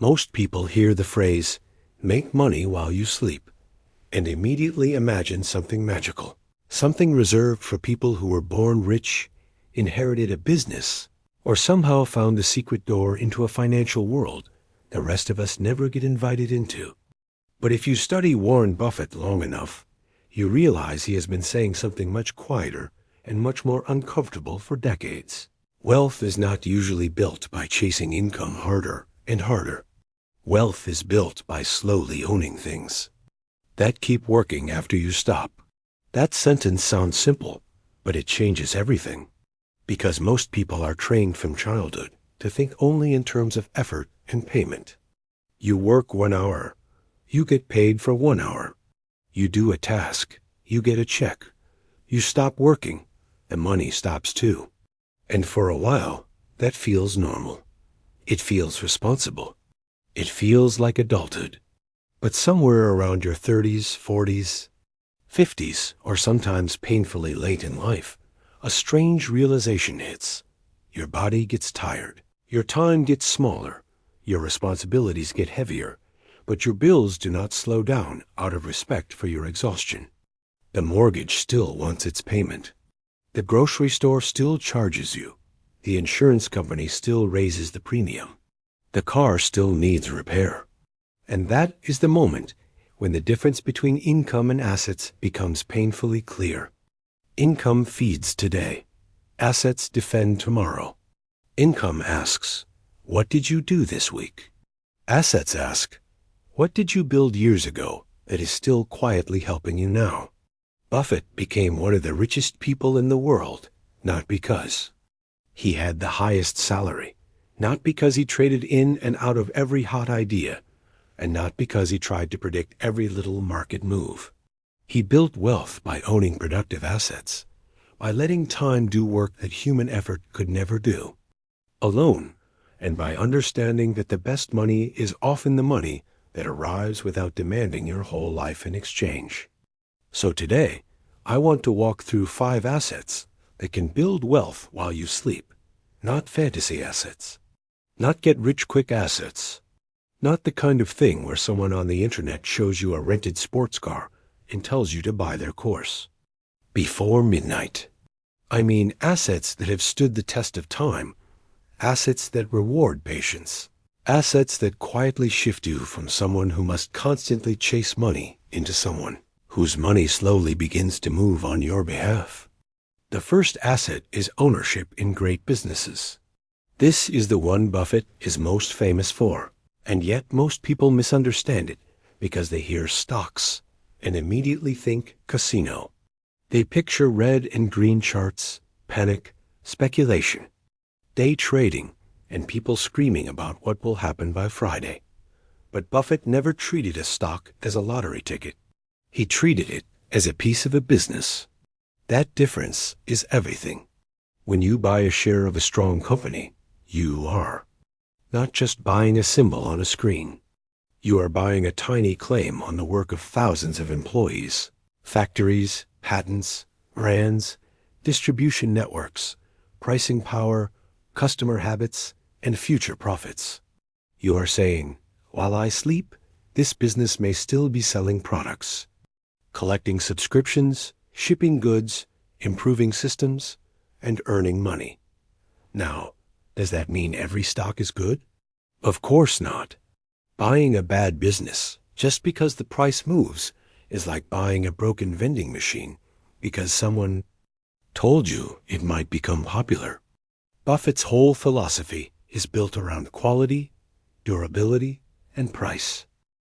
Most people hear the phrase, make money while you sleep, and immediately imagine something magical, something reserved for people who were born rich, inherited a business, or somehow found the secret door into a financial world the rest of us never get invited into. But if you study Warren Buffett long enough, you realize he has been saying something much quieter and much more uncomfortable for decades. Wealth is not usually built by chasing income harder and harder. Wealth is built by slowly owning things that keep working after you stop. That sentence sounds simple, but it changes everything. Because most people are trained from childhood to think only in terms of effort and payment. You work 1 hour, you get paid for 1 hour. You do a task, you get a check. You stop working, the money stops too. And for a while, that feels normal. It feels responsible. It feels like adulthood. But somewhere around your 30s, 40s, 50s, or sometimes painfully late in life, a strange realization hits. Your body gets tired. Your time gets smaller. Your responsibilities get heavier. But your bills do not slow down out of respect for your exhaustion. The mortgage still wants its payment. The grocery store still charges you. The insurance company still raises the premium. The car still needs repair. And that is the moment when the difference between income and assets becomes painfully clear. Income feeds today. Assets defend tomorrow. Income asks, what did you do this week? Assets ask, what did you build years ago that is still quietly helping you now? Buffett became one of the richest people in the world, not because he had the highest salary, not because he traded in and out of every hot idea, and not because he tried to predict every little market move. He built wealth by owning productive assets, by letting time do work that human effort could never do, alone, and by understanding that the best money is often the money that arrives without demanding your whole life in exchange. So today, I want to walk through 5 assets that can build wealth while you sleep, not fantasy assets, not get-rich-quick assets, not the kind of thing where someone on the internet shows you a rented sports car and tells you to buy their course. Before midnight. I mean assets that have stood the test of time, assets that reward patience, assets that quietly shift you from someone who must constantly chase money into someone whose money slowly begins to move on your behalf. The first asset is ownership in great businesses. This is the one Buffett is most famous for, and yet most people misunderstand it because they hear stocks and immediately think casino. They picture red and green charts, panic, speculation, day trading, and people screaming about what will happen by Friday. But Buffett never treated a stock as a lottery ticket. He treated it as a piece of a business. That difference is everything. When you buy a share of a strong company, you are not just buying a symbol on a screen. You are buying a tiny claim on the work of thousands of employees, factories, patents, brands, distribution networks, pricing power, customer habits, and future profits. You are saying, while I sleep, this business may still be selling products, collecting subscriptions, shipping goods, improving systems, and earning money. Now, does that mean every stock is good? Of course not. Buying a bad business just because the price moves is like buying a broken vending machine because someone told you it might become popular. Buffett's whole philosophy is built around quality, durability, and price.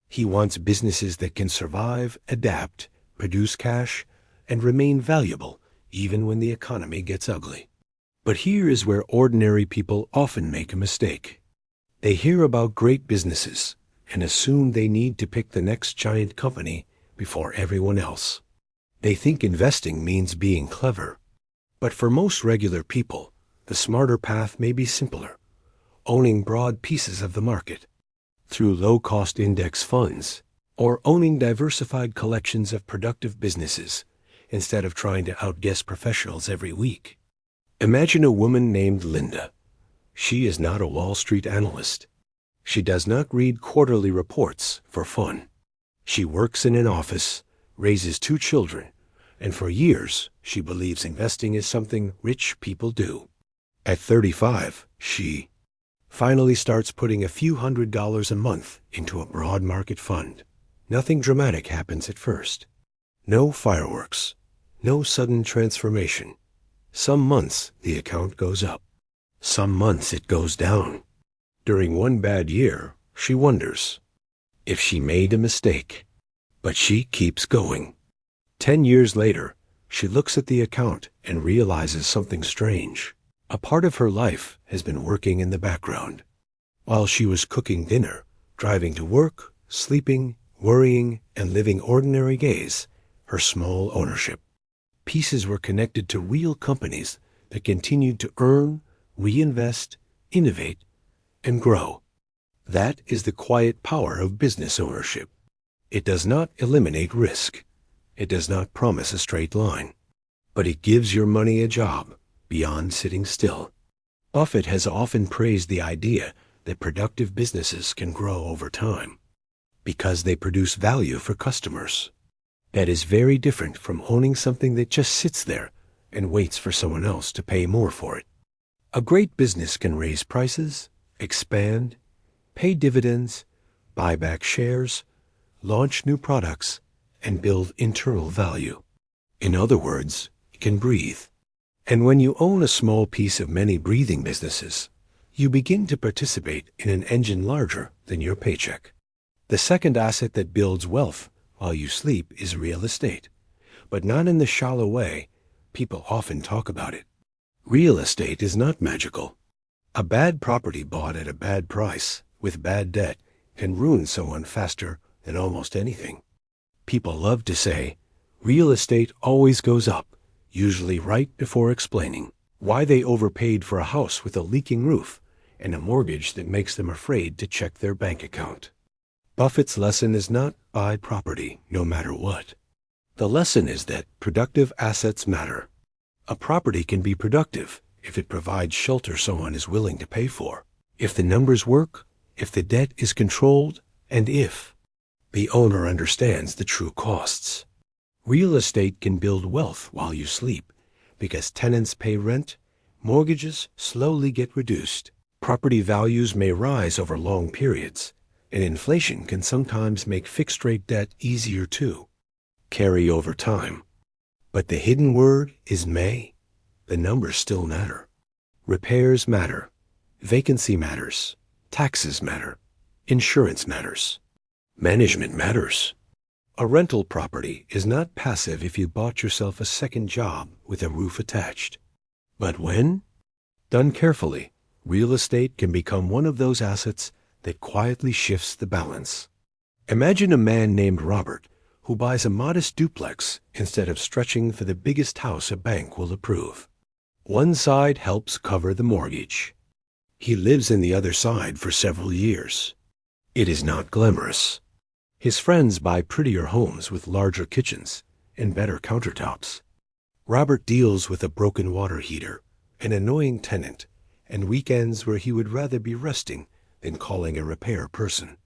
He wants businesses that can survive, adapt, produce cash, and remain valuable even when the economy gets ugly. But here is where ordinary people often make a mistake. They hear about great businesses and assume they need to pick the next giant company before everyone else. They think investing means being clever. But for most regular people, the smarter path may be simpler, owning broad pieces of the market through low-cost index funds, or owning diversified collections of productive businesses instead of trying to outguess professionals every week. Imagine a woman named Linda. She is not a Wall Street analyst. She does not read quarterly reports for fun. She works in an office, raises 2 children, and for years she believes investing is something rich people do. At 35, she finally starts putting a few $100s a month into a broad market fund. Nothing dramatic happens at first. No fireworks. No sudden transformation. Some months the account goes up. Some months it goes down. During one bad year, she wonders if she made a mistake. But she keeps going. 10 years later, she looks at the account and realizes something strange. A part of her life has been working in the background. While she was cooking dinner, driving to work, sleeping, worrying, and living ordinary days, her small ownership. Pieces were connected to real companies that continued to earn, reinvest, innovate, and grow. That is the quiet power of business ownership. It does not eliminate risk. It does not promise a straight line. But it gives your money a job beyond sitting still. Buffett has often praised the idea that productive businesses can grow over time because they produce value for customers. That is very different from owning something that just sits there and waits for someone else to pay more for it. A great business can raise prices, expand, pay dividends, buy back shares, launch new products, and build internal value. In other words, it can breathe. And when you own a small piece of many breathing businesses, you begin to participate in an engine larger than your paycheck. The second asset that builds wealth while you sleep is real estate, but not in the shallow way people often talk about it. Real estate is not magical. A bad property bought at a bad price with bad debt can ruin someone faster than almost anything. People love to say, real estate always goes up, usually right before explaining why they overpaid for a house with a leaking roof and a mortgage that makes them afraid to check their bank account. Buffett's lesson is not buy property no matter what. The lesson is that productive assets matter. A property can be productive if it provides shelter someone is willing to pay for, if the numbers work, if the debt is controlled, and if the owner understands the true costs. Real estate can build wealth while you sleep because tenants pay rent, mortgages slowly get reduced, property values may rise over long periods, and inflation can sometimes make fixed-rate debt easier to carry over time. But the hidden word is may. The numbers still matter. Repairs matter. Vacancy matters. Taxes matter. Insurance matters. Management matters. A rental property is not passive if you bought yourself a second job with a roof attached. But when done carefully, real estate can become one of those assets that quietly shifts the balance. Imagine a man named Robert who buys a modest duplex instead of stretching for the biggest house a bank will approve. One side helps cover the mortgage. He lives in the other side for several years. It is not glamorous. His friends buy prettier homes with larger kitchens and better countertops. Robert deals with a broken water heater, an annoying tenant, and weekends where he would rather be resting than calling a repair person.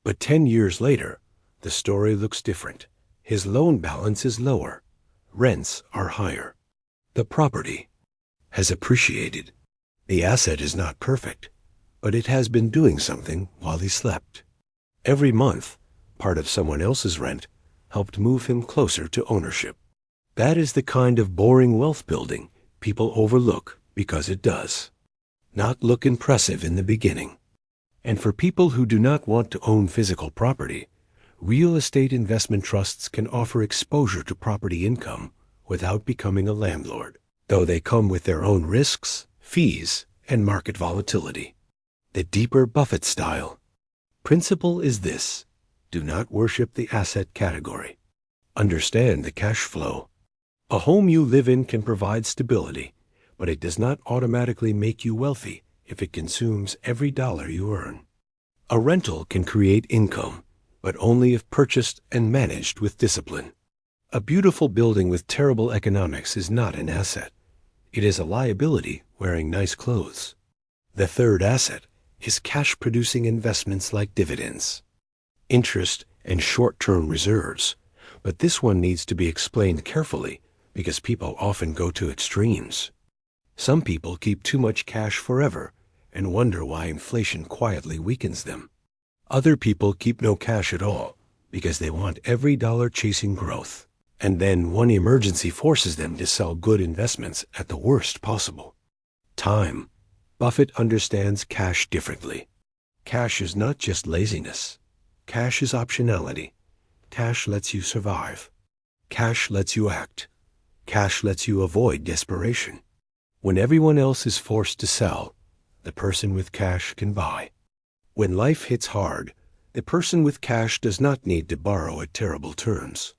But 10 years later, the story looks different. His loan balance is lower. Rents are higher. The property has appreciated. The asset is not perfect, but it has been doing something while he slept. Every month, part of someone else's rent helped move him closer to ownership. That is the kind of boring wealth building people overlook because it does not look impressive in the beginning. And for people who do not want to own physical property, real estate investment trusts can offer exposure to property income without becoming a landlord, though they come with their own risks, fees, and market volatility. The deeper Buffett style principle is this: do not worship the asset category. Understand the cash flow. A home you live in can provide stability, but it does not automatically make you wealthy if it consumes every dollar you earn. A rental can create income, but only if purchased and managed with discipline. A beautiful building with terrible economics is not an asset. It is a liability wearing nice clothes. The third asset is cash-producing investments like dividends, interest, and short-term reserves. But this one needs to be explained carefully because people often go to extremes. Some people keep too much cash forever and wonder why inflation quietly weakens them. Other people keep no cash at all because they want every dollar chasing growth. And then one emergency forces them to sell good investments at the worst possible time. Buffett understands cash differently. Cash is not just laziness. Cash is optionality. Cash lets you survive. Cash lets you act. Cash lets you avoid desperation. When everyone else is forced to sell, the person with cash can buy. When life hits hard, the person with cash does not need to borrow at terrible terms.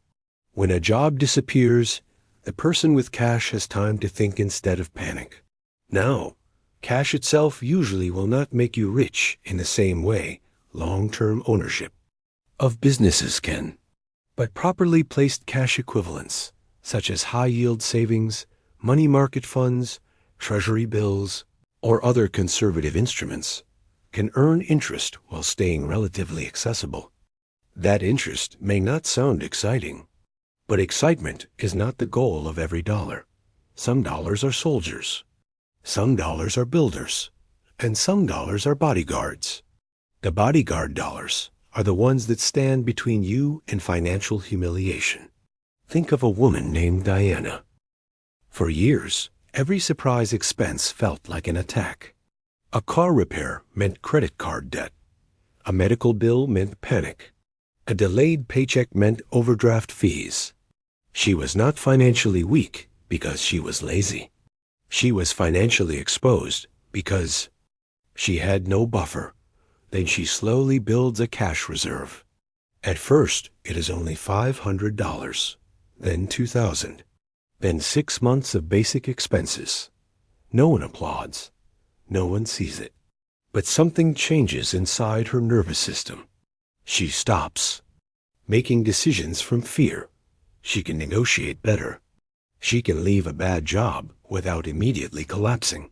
When a job disappears, the person with cash has time to think instead of panic. Now, cash itself usually will not make you rich in the same way long-term ownership of businesses can. But properly placed cash equivalents, such as high-yield savings, money market funds, treasury bills, or other conservative instruments, can earn interest while staying relatively accessible. That interest may not sound exciting, but excitement is not the goal of every dollar. Some dollars are soldiers, some dollars are builders, and some dollars are bodyguards. The bodyguard dollars are the ones that stand between you and financial humiliation. Think of a woman named Diana. For years, every surprise expense felt like an attack. A car repair meant credit card debt. A medical bill meant panic. A delayed paycheck meant overdraft fees. She was not financially weak because she was lazy. She was financially exposed because she had no buffer. Then she slowly builds a cash reserve. At first, it is only $500, then $2,000, then 6 months of basic expenses. No one applauds. No one sees it. But something changes inside her nervous system. She stops making decisions from fear. She can negotiate better. She can leave a bad job without immediately collapsing.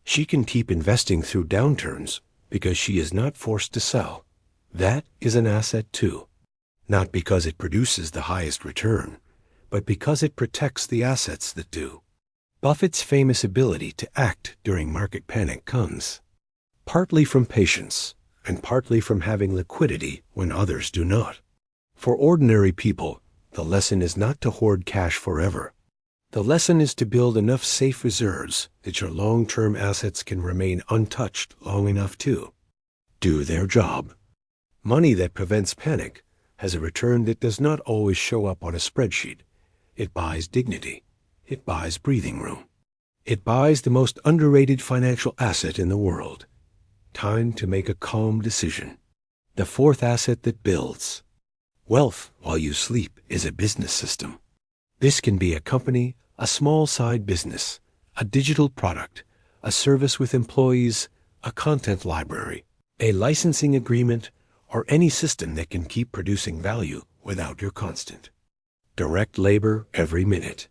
She can keep investing through downturns because she is not forced to sell. That is an asset too. Not because it produces the highest return, but because it protects the assets that do. Buffett's famous ability to act during market panic comes partly from patience and partly from having liquidity when others do not. For ordinary people, the lesson is not to hoard cash forever. The lesson is to build enough safe reserves that your long-term assets can remain untouched long enough to do their job. Money that prevents panic has a return that does not always show up on a spreadsheet. It buys dignity. It buys breathing room. It buys the most underrated financial asset in the world. Time to make a calm decision. The fourth asset that builds wealth while you sleep is a business system. This can be a company, a small side business, a digital product, a service with employees, a content library, a licensing agreement, or any system that can keep producing value without your constant direct labor every minute.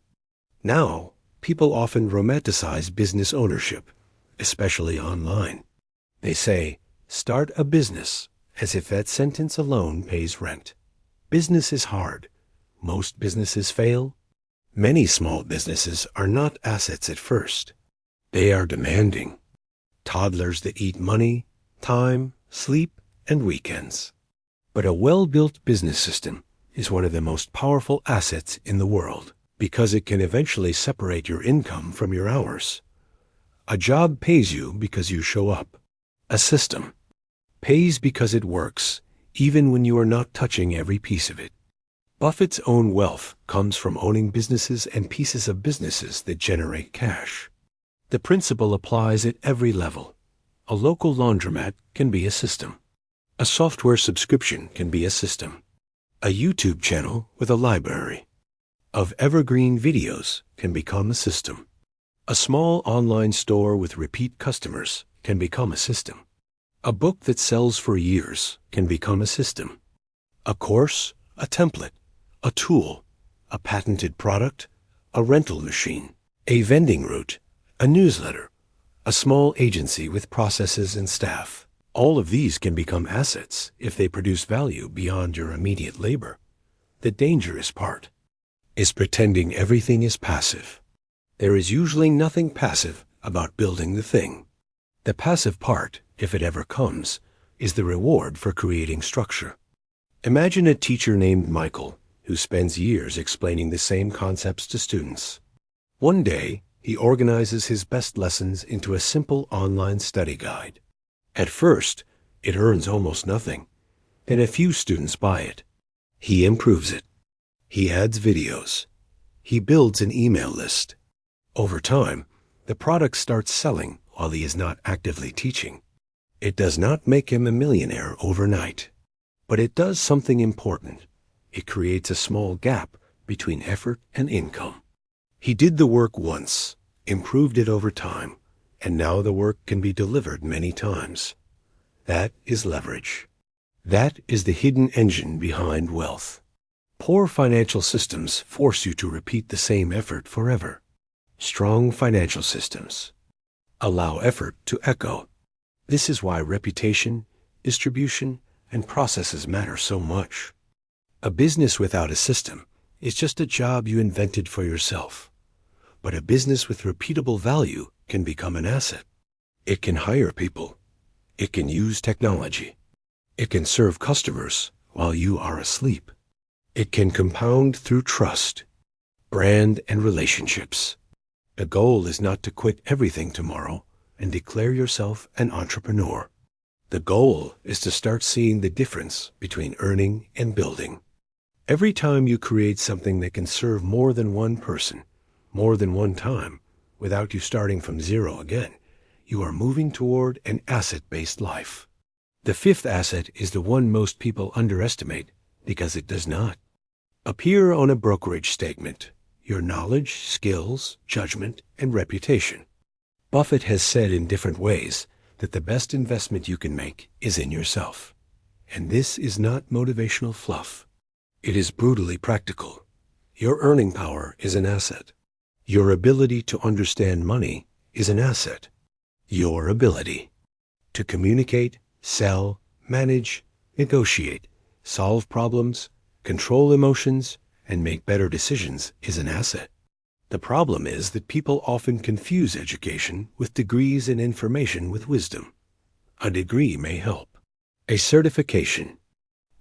Now, people often romanticize business ownership, especially online. They say, start a business, as if that sentence alone pays rent. Business is hard. Most businesses fail. Many small businesses are not assets at first. They are demanding. Toddlers that eat money, time, sleep, and weekends. But a well-built business system is one of the most powerful assets in the world because it can eventually separate your income from your hours. A job pays you because you show up. A system pays because it works, even when you are not touching every piece of it. Buffett's own wealth comes from owning businesses and pieces of businesses that generate cash. The principle applies at every level. A local laundromat can be a system. A software subscription can be a system. A YouTube channel with a library of evergreen videos can become a system. A small online store with repeat customers can become a system. A book that sells for years can become a system. A course, a template, a tool, a patented product, a rental machine, a vending route, a newsletter, a small agency with processes and staff. All of these can become assets if they produce value beyond your immediate labor. The dangerous part is pretending everything is passive. There is usually nothing passive about building the thing. The passive part, if it ever comes, is the reward for creating structure. Imagine a teacher named Michael who spends years explaining the same concepts to students. One day, he organizes his best lessons into a simple online study guide. At first, it earns almost nothing. Then a few students buy it. He improves it. He adds videos. He builds an email list. Over time, the product starts selling while he is not actively teaching. It does not make him a millionaire overnight, but it does something important. It creates a small gap between effort and income. He did the work once, improved it over time, and now the work can be delivered many times. That is leverage. That is the hidden engine behind wealth. Poor financial systems force you to repeat the same effort forever. Strong financial systems allow effort to echo. This is why reputation, distribution, and processes matter so much. A business without a system is just a job you invented for yourself. But a business with repeatable value can become an asset. It can hire people. It can use technology. It can serve customers while you are asleep. It can compound through trust, brand, and relationships. The goal is not to quit everything tomorrow and declare yourself an entrepreneur. The goal is to start seeing the difference between earning and building. Every time you create something that can serve more than one person, more than one time, without you starting from zero again, you are moving toward an asset-based life. The fifth asset is the one most people underestimate because it does not appear on a brokerage statement: your knowledge, skills, judgment, and reputation. Buffett has said in different ways that the best investment you can make is in yourself. And this is not motivational fluff. It is brutally practical. Your earning power is an asset. Your ability to understand money is an asset. Your ability to communicate, sell, manage, negotiate, solve problems, control emotions, and make better decisions is an asset. The problem is that people often confuse education with degrees and information with wisdom. A degree may help. A certification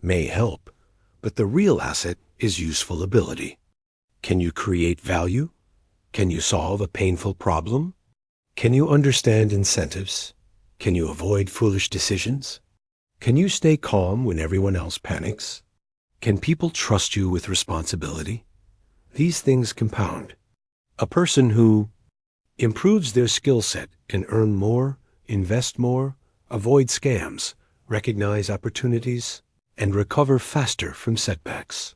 may help, but the real asset is useful ability. Can you create value? Can you solve a painful problem? Can you understand incentives? Can you avoid foolish decisions? Can you stay calm when everyone else panics? Can people trust you with responsibility? These things compound. A person who improves their skill set can earn more, invest more, avoid scams, recognize opportunities, and recover faster from setbacks.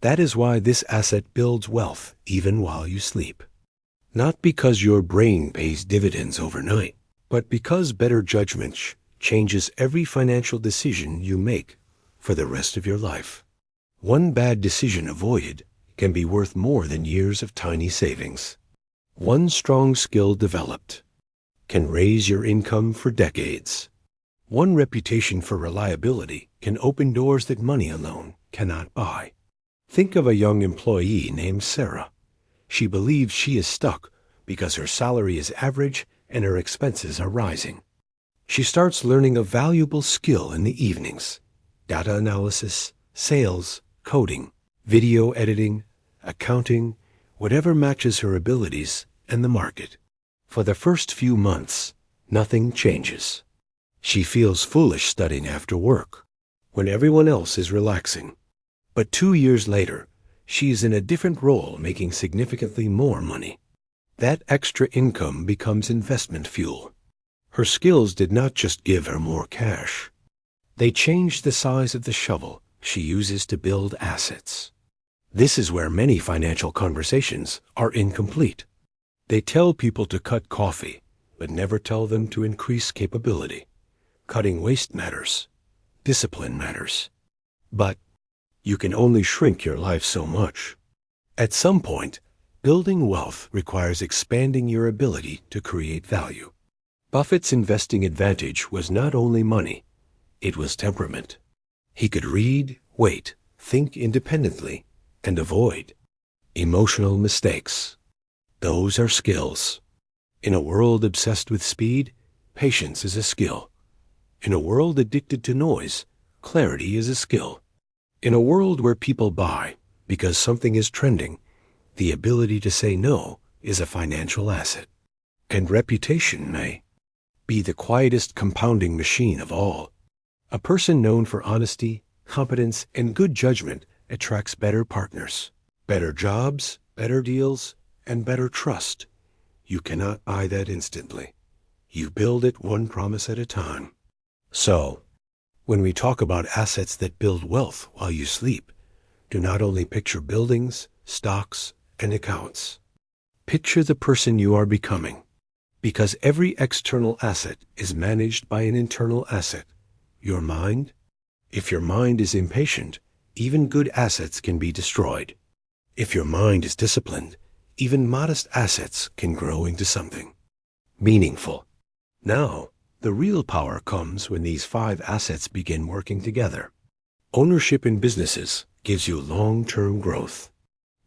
That is why this asset builds wealth even while you sleep. Not because your brain pays dividends overnight, but because better judgment changes every financial decision you make for the rest of your life. One bad decision avoided can be worth more than years of tiny savings. One strong skill developed can raise your income for decades. One reputation for reliability can open doors that money alone cannot buy. Think of a young employee named Sarah. She believes she is stuck because her salary is average and her expenses are rising. She starts learning a valuable skill in the evenings: data analysis, sales, coding, video editing, accounting, whatever matches her abilities and the market. For the first few months, nothing changes. She feels foolish studying after work, when everyone else is relaxing. But 2 years later, she is in a different role, making significantly more money. That extra income becomes investment fuel. Her skills did not just give her more cash. They changed the size of the shovel she uses to build assets. This is where many financial conversations are incomplete. They tell people to cut coffee, but never tell them to increase capability. Cutting waste matters. Discipline matters. But you can only shrink your life so much. At some point, building wealth requires expanding your ability to create value. Buffett's investing advantage was not only money, it was temperament. He could read, wait, think independently, and avoid emotional mistakes. Those are skills. In a world obsessed with speed, patience is a skill. In a world addicted to noise, clarity is a skill. In a world where people buy because something is trending, the ability to say no is a financial asset. And reputation may be the quietest compounding machine of all. A person known for honesty, competence, and good judgment attracts better partners, better jobs, better deals, and better trust. You cannot buy that instantly. You build it one promise at a time. So, when we talk about assets that build wealth while you sleep, do not only picture buildings, stocks, and accounts. Picture the person you are becoming. Because every external asset is managed by an internal asset, your mind. If your mind is impatient, even good assets can be destroyed. If your mind is disciplined, even modest assets can grow into something meaningful. Now, the real power comes when these 5 assets begin working together. Ownership in businesses gives you long-term growth.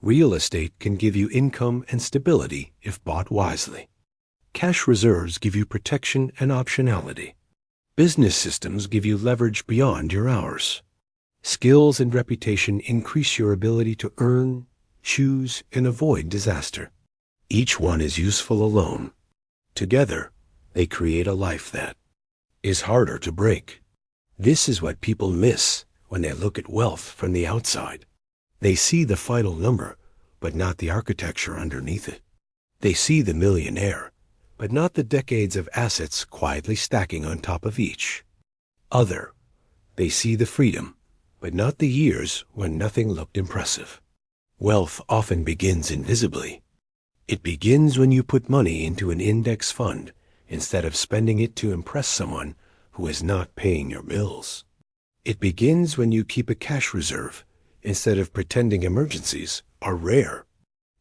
Real estate can give you income and stability if bought wisely. Cash reserves give you protection and optionality. Business systems give you leverage beyond your hours. Skills and reputation increase your ability to earn, choose, and avoid disaster. Each one is useful alone. Together, they create a life that is harder to break. This is what people miss when they look at wealth from the outside. They see the final number, but not the architecture underneath it. They see the millionaire, but not the decades of assets quietly stacking on top of each other. They see the freedom, but not the years when nothing looked impressive. Wealth often begins invisibly. It begins when you put money into an index fund instead of spending it to impress someone who is not paying your bills. It begins when you keep a cash reserve instead of pretending emergencies are rare.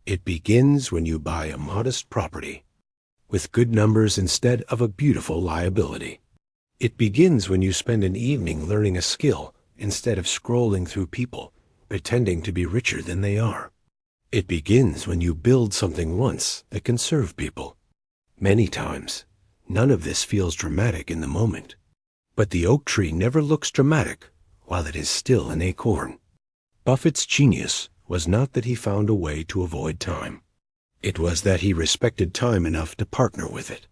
It begins when you buy a modest property with good numbers instead of a beautiful liability. It begins when you spend an evening learning a skill instead of scrolling through people, pretending to be richer than they are. It begins when you build something once that can serve people. Many times, none of this feels dramatic in the moment. But the oak tree never looks dramatic while it is still an acorn. Buffett's genius was not that he found a way to avoid time. It was that he respected time enough to partner with it.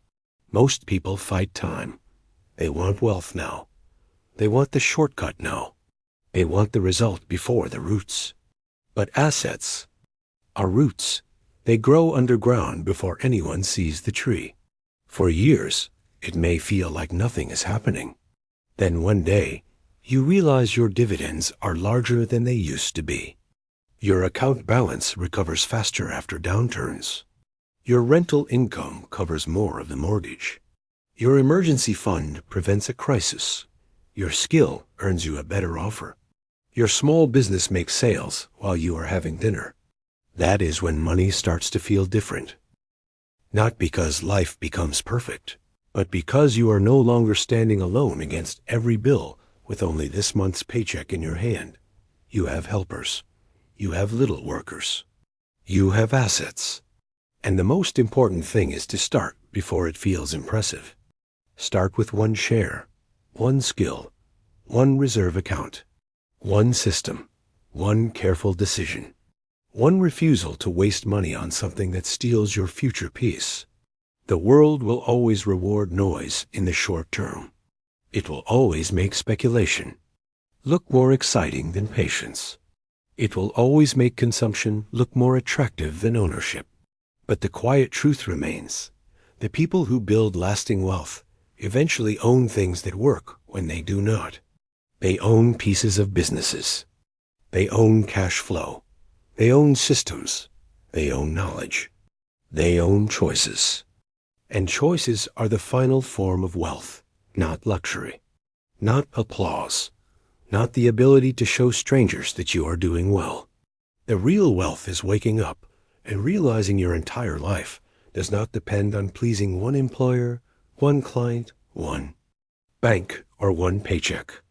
Most people fight time. They want wealth now. They want the shortcut now. They want the result before the roots. But assets are roots. They grow underground before anyone sees the tree. For years, it may feel like nothing is happening. Then one day, you realize your dividends are larger than they used to be. Your account balance recovers faster after downturns. Your rental income covers more of the mortgage. Your emergency fund prevents a crisis. Your skill earns you a better offer. Your small business makes sales while you are having dinner. That is when money starts to feel different. Not because life becomes perfect, but because you are no longer standing alone against every bill with only this month's paycheck in your hand. You have helpers. You have little workers. You have assets. And the most important thing is to start before it feels impressive. Start with one share, one skill, one reserve account, one system, one careful decision, one refusal to waste money on something that steals your future peace. The world will always reward noise in the short term. It will always make speculation look more exciting than patience. It will always make consumption look more attractive than ownership. But the quiet truth remains. The people who build lasting wealth eventually own things that work when they do not. They own pieces of businesses. They own cash flow. They own systems. They own knowledge. They own choices. And choices are the final form of wealth, not luxury, not applause, not the ability to show strangers that you are doing well. The real wealth is waking up and realizing your entire life does not depend on pleasing one employer, One client, one bank, or one paycheck.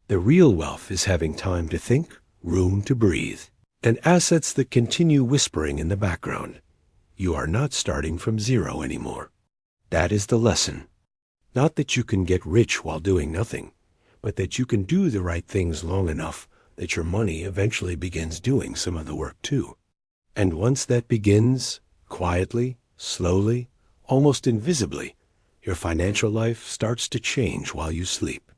The real wealth is having time to think, room to breathe, and assets that continue whispering in the background. You are not starting from zero anymore. That is the lesson. Not that you can get rich while doing nothing, but that you can do the right things long enough that your money eventually begins doing some of the work too. And once that begins, quietly, slowly, almost invisibly, your financial life starts to change while you sleep.